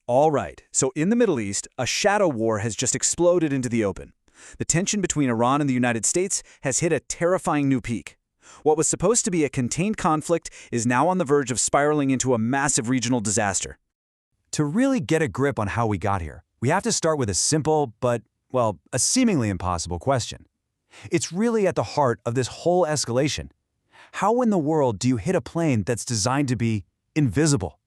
All right, so in the Middle East, a shadow war has just exploded into the open. The tension between Iran and the United States has hit a terrifying new peak. What was supposed to be a contained conflict is now on the verge of spiraling into a massive regional disaster. To really get a grip on how we got here, we have to start with a simple but, well, a seemingly impossible question. It's really at the heart of this whole escalation. How in the world do you hit a plane that's designed to be invisible?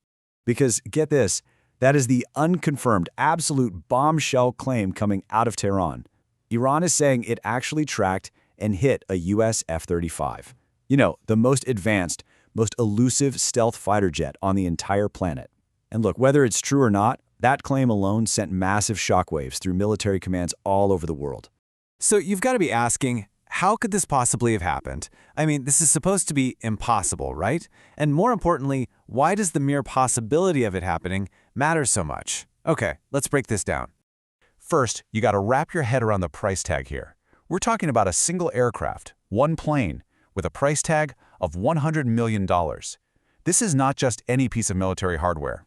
Because, get this, that is the unconfirmed, absolute bombshell claim coming out of Tehran. Iran is saying it actually tracked and hit a U.S. F-35. You know, the most advanced, most elusive stealth fighter jet on the entire planet. And look, whether it's true or not, that claim alone sent massive shockwaves through military commands all over the world. So you've got to be asking, how could this possibly have happened? I mean, this is supposed to be impossible, right? And more importantly, why does the mere possibility of it happening matter so much? Okay, let's break this down. First, you got to wrap your head around the price tag here. We're talking about a single aircraft, one plane, with a price tag of $100 million. This is not just any piece of military hardware.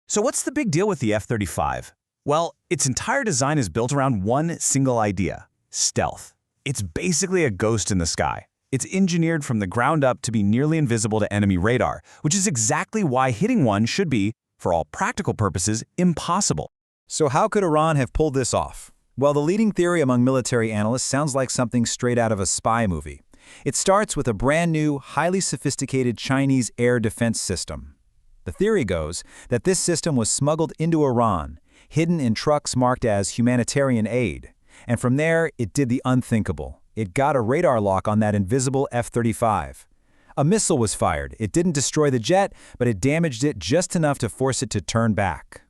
So what's the big deal with the F-35? Well, its entire design is built around one single idea: stealth. It's basically a ghost in the sky. It's engineered from the ground up to be nearly invisible to enemy radar, which is exactly why hitting one should be, for all practical purposes, impossible. So how could Iran have pulled this off? Well, the leading theory among military analysts sounds like something straight out of a spy movie. It starts with a brand new, highly sophisticated Chinese air defense system. The theory goes that this system was smuggled into Iran, hidden in trucks marked as humanitarian aid. And from there, it did the unthinkable. It got a radar lock on that invisible F-35. A missile was fired. It didn't destroy the jet, but it damaged it just enough to force it to turn back.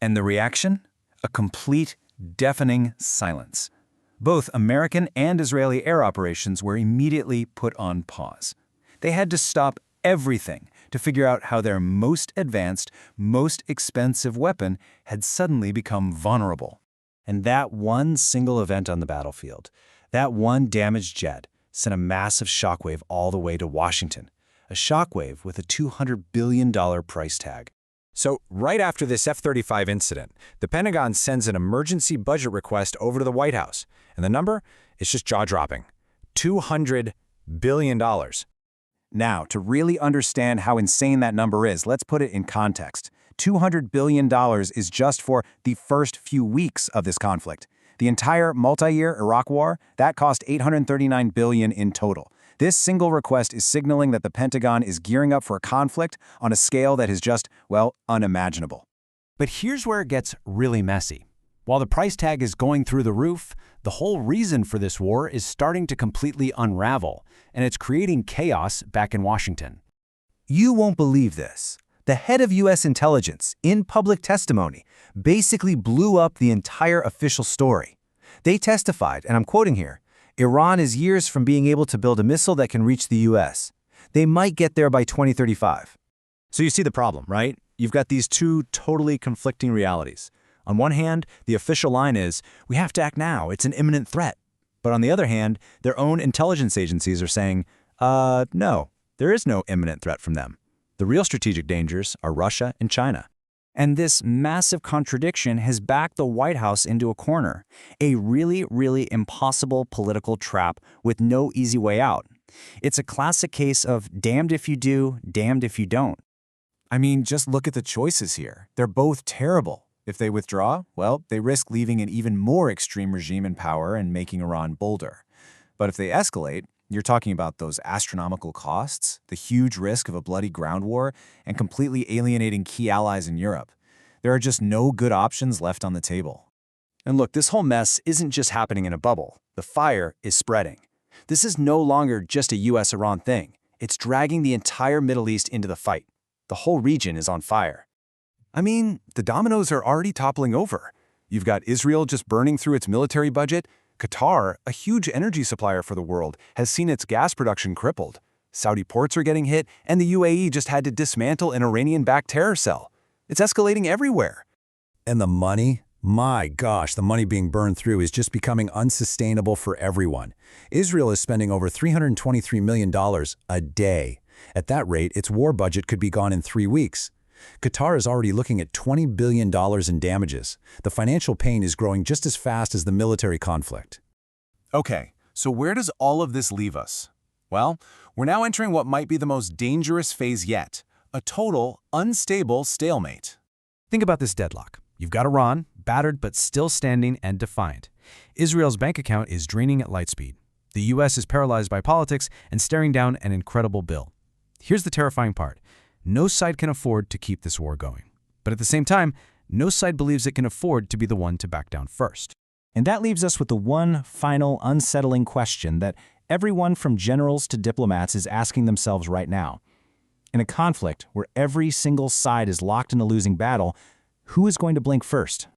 And the reaction? A complete, deafening silence. Both American and Israeli air operations were immediately put on pause. They had to stop everything to figure out how their most advanced, most expensive weapon had suddenly become vulnerable. And that one single event on the battlefield, that one damaged jet, sent a massive shockwave all the way to Washington. A shockwave with a $200 billion price tag. So right after this F-35 incident, the Pentagon sends an emergency budget request over to the White House. And the number is just jaw-dropping: $200 billion. Now, to really understand how insane that number is, let's put it in context. $200 billion is just for the first few weeks of this conflict. The entire multi-year Iraq war, that cost $839 billion in total. This single request is signaling that the Pentagon is gearing up for a conflict on a scale that is just, well, unimaginable. But here's where it gets really messy. While the price tag is going through the roof, the whole reason for this war is starting to completely unravel, and it's creating chaos back in Washington. You won't believe this. The head of U.S. intelligence, in public testimony, basically blew up the entire official story. They testified, and I'm quoting here, Iran is years from being able to build a missile that can reach the U.S. They might get there by 2035. So you see the problem, right? You've got these two totally conflicting realities. On one hand, the official line is, we have to act now, it's an imminent threat. But on the other hand, their own intelligence agencies are saying, no, there is no imminent threat from them. The real strategic dangers are Russia and China. And this massive contradiction has backed the White House into a corner, a really, really impossible political trap with no easy way out. It's a classic case of damned if you do, damned if you don't. I mean, just look at the choices here. They're both terrible. If they withdraw, well, they risk leaving an even more extreme regime in power and making Iran bolder. But if they escalate, you're talking about those astronomical costs, the huge risk of a bloody ground war, and completely alienating key allies in Europe. There are just no good options left on the table. And look, this whole mess isn't just happening in a bubble. The fire is spreading. This is no longer just a US-Iran thing. It's dragging the entire Middle East into the fight. The whole region is on fire. I mean, the dominoes are already toppling over. You've got Israel just burning through its military budget. Qatar, a huge energy supplier for the world, has seen its gas production crippled. Saudi ports are getting hit, and the UAE just had to dismantle an Iranian-backed terror cell. It's escalating everywhere. And the money? My gosh, the money being burned through is just becoming unsustainable for everyone. Israel is spending over $323 million a day. At that rate, its war budget could be gone in 3 weeks. Qatar is already looking at $20 billion in damages. The financial pain is growing just as fast as the military conflict. Okay, so where does all of this leave us? Well, we're now entering what might be the most dangerous phase yet, a total, unstable stalemate. Think about this deadlock. You've got Iran, battered but still standing and defiant. Israel's bank account is draining at light speed. The U.S. is paralyzed by politics and staring down an incredible bill. Here's the terrifying part. No side can afford to keep this war going. But at the same time, no side believes it can afford to be the one to back down first. And that leaves us with the one final unsettling question that everyone from generals to diplomats is asking themselves right now. In a conflict where every single side is locked in a losing battle, who is going to blink first?